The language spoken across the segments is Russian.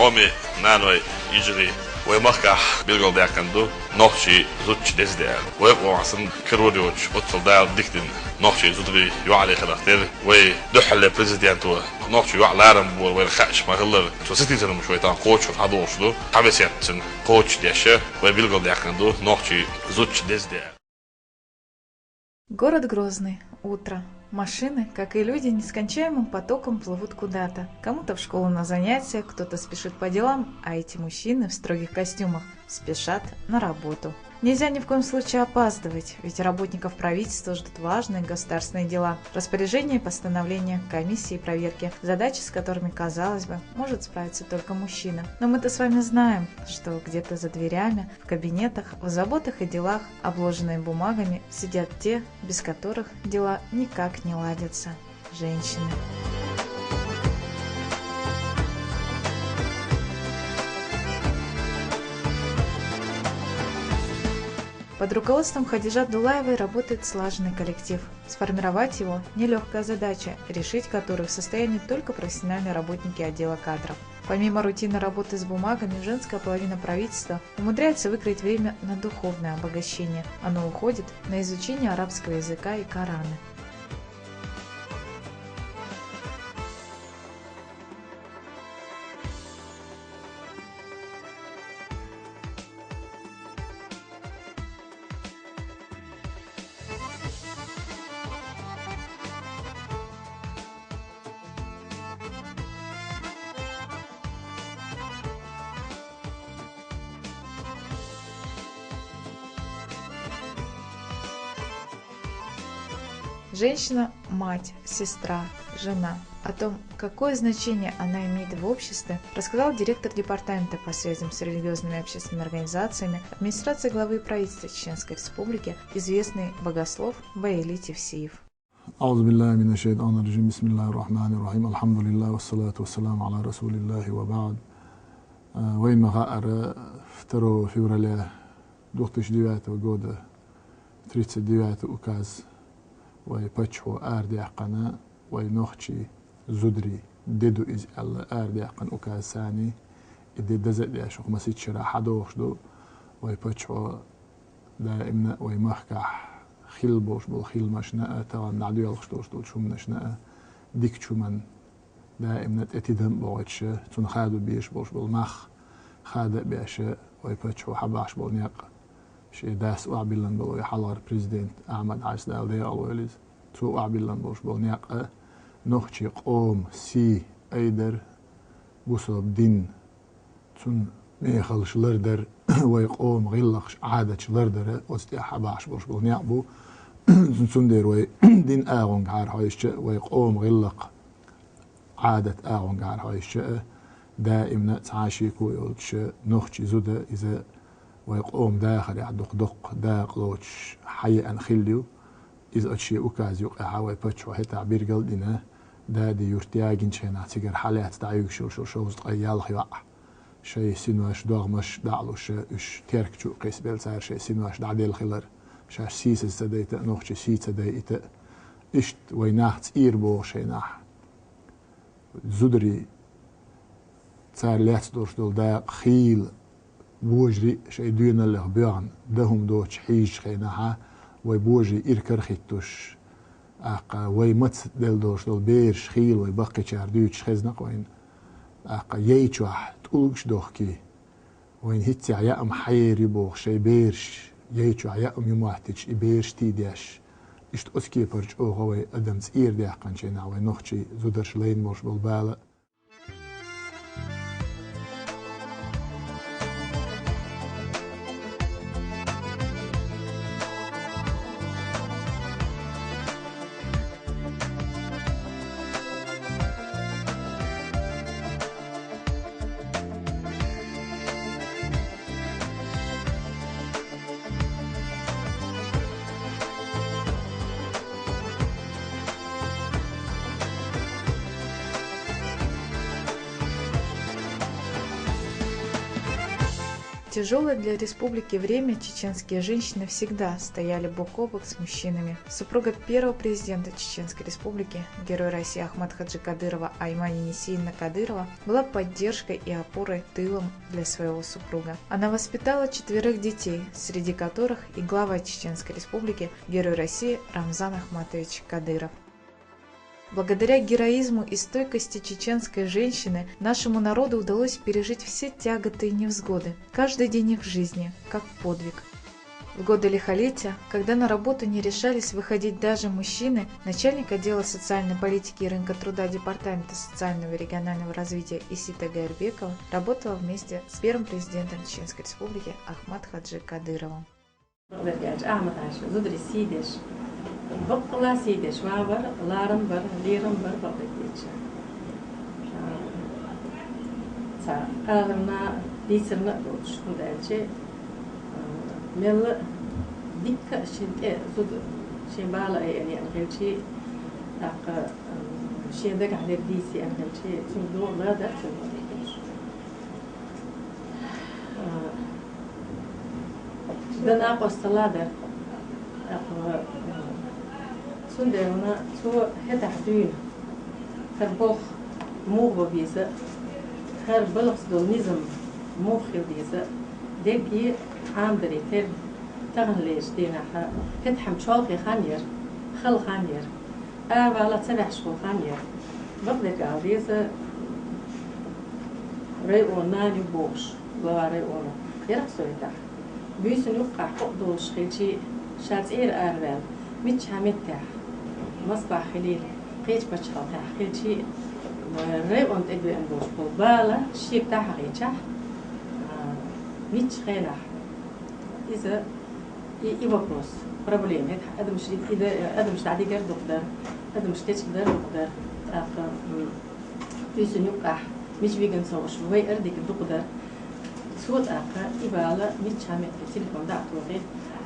عمي نانوي يجري ويمخح بيلقوا ده كندو نوحشي زوتش دزدال ويبقوا عصن كروديوش أطفال دال ديكتن نوحشي زودري يوعلي خلاختير ويدحل بريزيدنتو نوحشي يوعلى عرم ويرخش ما غلر تو سيتيزن مش ويتان كوتش وتحضوش دو حبسيان كوتش ديشه ويبيلقوا ده كندو نوحشي زوتش دزدال. Город Грозный. Утро. Машины, как и люди, нескончаемым потоком плывут куда-то. Кому-то в школу на занятия, кто-то спешит по делам, а эти мужчины в строгих костюмах спешат на работу. Нельзя ни в коем случае опаздывать, ведь работников правительства ждут важные государственные дела, распоряжения, постановления, комиссии и проверки, задачи, с которыми, казалось бы, может справиться только мужчина. Но мы-то с вами знаем, что где-то за дверями, в кабинетах, в заботах и делах, обложенные бумагами, сидят те, без которых дела никак не ладятся – женщины. Под руководством Хадижа Дулаевой работает слаженный коллектив. Сформировать его – нелегкая задача, решить которую в состоянии только профессиональные работники отдела кадров. Помимо рутинной работы с бумагами, женская половина правительства умудряется выкроить время на духовное обогащение. Оно уходит на изучение арабского языка и Корана. Женщина – мать, сестра, жена. О том, какое значение она имеет в обществе, рассказал директор департамента по связям с религиозными и общественными организациями администрации главы правительства Чеченской Республики, известный богослов Баили Тевсиев. أعوذ بالله من الشيطان الرجيم بسم الله الرحمن الرحيم الحمد لله والصلاة والسلام على رسول الله وبعد وين مغار فترو فيورالي دوختش ديوات وجودة 39 أكاز ويبتشو أردي عقنا وينوخشي زدري ديدو إز الله أردي عقن أكاز ثاني إدي دزق دي أشوق مسيد شرا حدوخش دو ويبتشو دائما ويمخكح خيل بوش بول خيل مشناء طبعا نعدو يلخش دوش دول شو منشناء ديك شو من دائما اتدهم بوغتش تون خادو بيش بوش بول مخ خادق بيش ويبتشو حباش بول نيق شي داس وعبيلن بول يحلغر بريزيدنت أحمد عيس دال دي أوليز تو وعبيلن بوش بول نيق نوخشي قوم سي أيدر بوصل دين تون ميخلش لردر ويقوم غلقش عادش لردر وستي حباش بوش بول نيقبو سندير وي دين آغون قار هايش ويقوم غلق عادة آغون قار هايش دائما تعاشيكو يولش نوخشي زودة إذا ويقوم داخل يعدق دق داقلوش حي أن خليو إذا أتشي أكاز يقع ويبتش وحي تعبير قلدنا دادي يرتياجين شينا تيجر حالات تعيوك شوز قيال خيوع شيء سينواش دوغمش دعلوش إش تيركتشو قيس بيلسار شيء سينواش دعديل خلر شاش سيس السديت نوخشي سيت سديت إشت ويناحت إيربو شيناح زدري تسار ليت دورش دول داق خيل بوجري شيء دينا اللي بيان دهم دوتش حيج خيناها ويبوجري إيركر خيتوش أقا ويمت دل دوش دول بيرش خيل ويبقي شار دوتش خزنق وين أقا ييتشوح تقولش دوخكي وين هيتي عيام حيري بوخ شي بيرش ييتشو عيام يموحتش إبيرش تيديش إشت أسكي برج أوغوي أدمز إير ديحقان شينا وين نوخشي زودرش لين موش بالبالة тяжелое для республики время чеченские женщины всегда стояли бок о бок с мужчинами. Супруга первого президента Чеченской республики, герой России Ахмад Хаджи Кадырова Аймани Несиевна Кадырова, была поддержкой и опорой тылом для своего супруга. Она воспитала 4 детей, среди которых и глава Чеченской республики, герой России Рамзан Ахматович Кадыров. Благодаря героизму и стойкости чеченской женщины нашему народу удалось пережить все тяготы и невзгоды, каждый день их жизни, как подвиг. В годы лихолетия, когда на работу не решались выходить даже мужчины, начальник отдела социальной политики и рынка труда Департамента социального и регионального развития Исита Гайрбекова работала вместе с первым президентом Чеченской республики Ахмад Хаджи Кадыровым. Бақла сейдеш бар, ларым бар, лерым бар, бақытечі. Арына дейсірні ұшқында әлче, мелі дикка шен бала әңгелче, шендік әлер дейсі әңгелче, түнгі оғла да түнгі дейдеш. Дына қосталадыр, سندنا سو هذا حدين هربخ موغ بيزا هربلغ دو نظام موخ بيزا دبي عامدري تر تغليش دينا فتحم شالقي خانير خل خانير ولا تسبح شغل خانير بقدر قاعديزا ريونا يبوش لا ريونا يرقصوا يتاح بيسن يوقع قدوش خيشي شاتير أربال مش همتاح مصباح خليل قيش بشخطها خلشي ريبون تبي أنبوش بالبالة شيء بتاعها قيشة مش خيلة إذا يبقص بروبليم هذا مش هذا مش تعدي جرد قدر هذا مش تيجي قدر قدر بيسون يوقع مش بيجن صوش وي أردك قدر صوت أقا يبالة مش همت التليفون ده توقي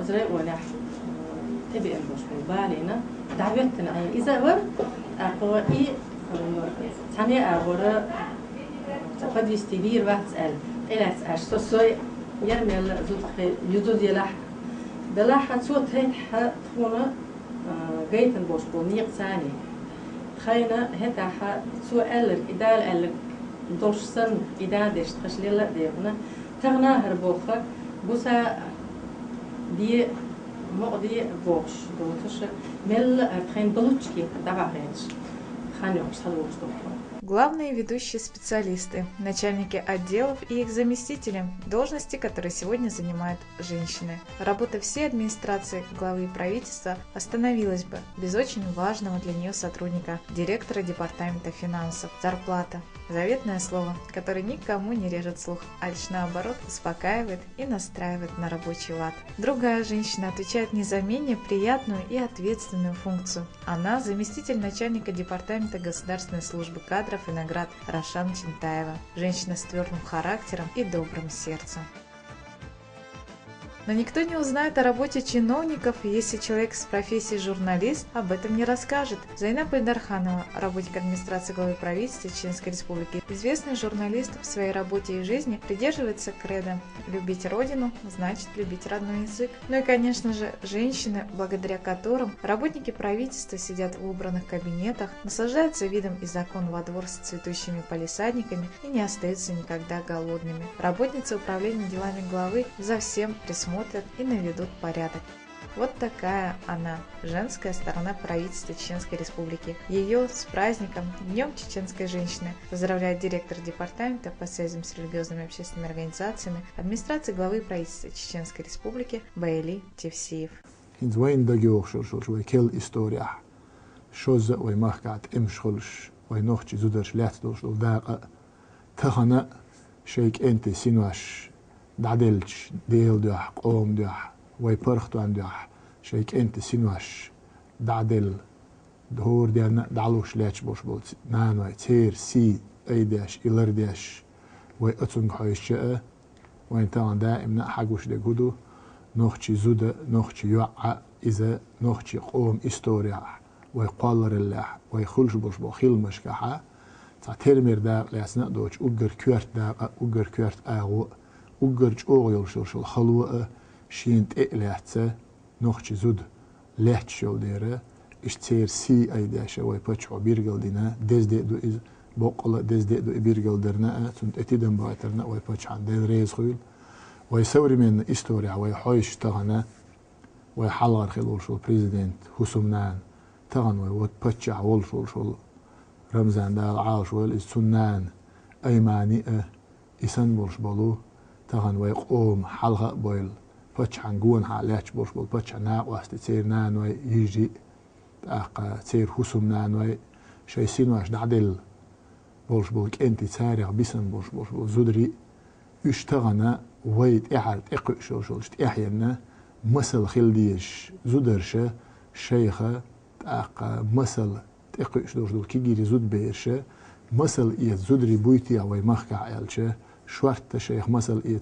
وزري ولا تبي أنبوش بالبالينا دعوتنا إذا ور أقوى ثانية أقوى قد يستبير واتسأل إلى تسأل سوسوي يرمي زود يزود يلح دلح صوت هيك تكون جيت نبوش بونيق ثاني خينا هتا سؤال إدال دولش سن إدال ديش تخشليلا ديغنا تغنا هربوخة بوسا دي مقضي بوش دوتش مل تخين بلوچки даваешь ханёк салуш доктор. Главные ведущие специалисты, начальники отделов и их заместители, должности, которые сегодня занимают женщины. Работа всей администрации главы правительства остановилась бы без очень важного для нее сотрудника, директора департамента финансов. Зарплата – заветное слово, которое никому не режет слух, а лишь наоборот успокаивает и настраивает на рабочий лад. Другая женщина отвечает не за менее приятную и ответственную функцию. Она заместитель начальника департамента государственной службы кадров и наград Рашан Чинтаева, женщина с твердым характером и добрым сердцем. Но никто не узнает о работе чиновников, если человек с профессией журналист об этом не расскажет. Зайнаб Эльдарханова, работник администрации главы правительства Чеченской республики, известный журналист в своей работе и жизни, придерживается кредо «любить родину значит любить родной язык». Ну и, конечно же, женщины, благодаря которым работники правительства сидят в убранных кабинетах, наслаждаются видом из окон во двор с цветущими палисадниками и не остаются никогда голодными. Работницы управления делами главы за всем присмотрят и наведут порядок. Вот такая она, женская сторона правительства Чеченской республики. Ее с праздником, Днем чеченской женщины, поздравляет директор департамента по связям с религиозными и общественными организациями администрации главы правительства Чеченской республики Баэли Тевсиев. دعدلش ديل دوح قوم دوح ويبرخ دوان دوح شيك انت سينواش دعدل دهور ديالنا دعلوش لاتش بوش بولت نانوي تير سي اي داش إلر داش ويأتسنق حويش وين تاوان دائما حقوش دي قدو نوخشي زودة نوخشي يوعى إذا نوخشي قوم إستوريا ويقالر الله ويخلش بوش بو خيل مشكحة تا تيرمير داق لأسنا دوش أقر كوارت داق أقر كوارت آغو وقرج أوغيل شو خلوة شين تقلعتها نوخش زود لحت شو ديره اشتير سي أي داشة وي بتشعو بيرجل دينا دز دو إز بقلة دز دو بيرجل درنا تنت اتدم بايترنا وي بتش عن دير ريز خيل وي سوري من استوريا وي حويش تغنى وي حلغر خلول شو بريزيدنت حسومنان تغن وي بتش عول شو رمزان دال عاش ويل سنان أيماني إسان بولش بولو تغن وي قوم حلغة بويل بتش عن جون حالاتش بولش بول بتش عن واست تصير نان وي يجي تاق تصير حسومنان وي شايسين واش دعدل بولش بولك انت تسارع بيسن بولش بول زودري اشتغنا ويت احد اقو شو احيانا مسل خلديش زودرشه شيخه تاق مسل تقيش دول كيجي زود بيرشه مسل إيه زودري بويتي أو يمخع يالشه شورت شيخ مسل إيه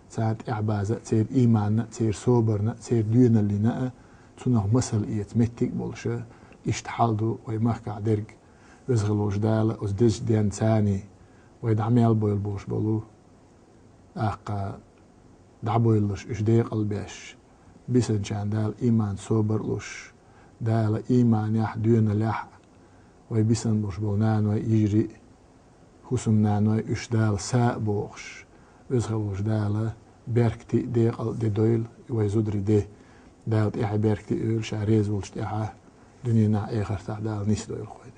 ساعة إعبازة تصير إيمان تصير صوبرنا تصير دين اللي نأ تنه مسل إيه متك بولشه إشتحالدو ويمخع درج وزغلوش دالة وزدش دين ثاني ويدعميال بويل بوش بولو أقا دعبويلش إشدي قلبيش بيسن شان دال إيمان صوبرلوش دال إيمان يح دين لح ويبيسن بوش بولنان ويجري حسومنان ويشدال ساء بوخش ويزغلوش دال بيركتي ديقل دي دويل ويزودري دي دال إيحي بيركتي إول شاريز ولش إيحا دنيا نا إيخر تاع دال نيس دويل خويد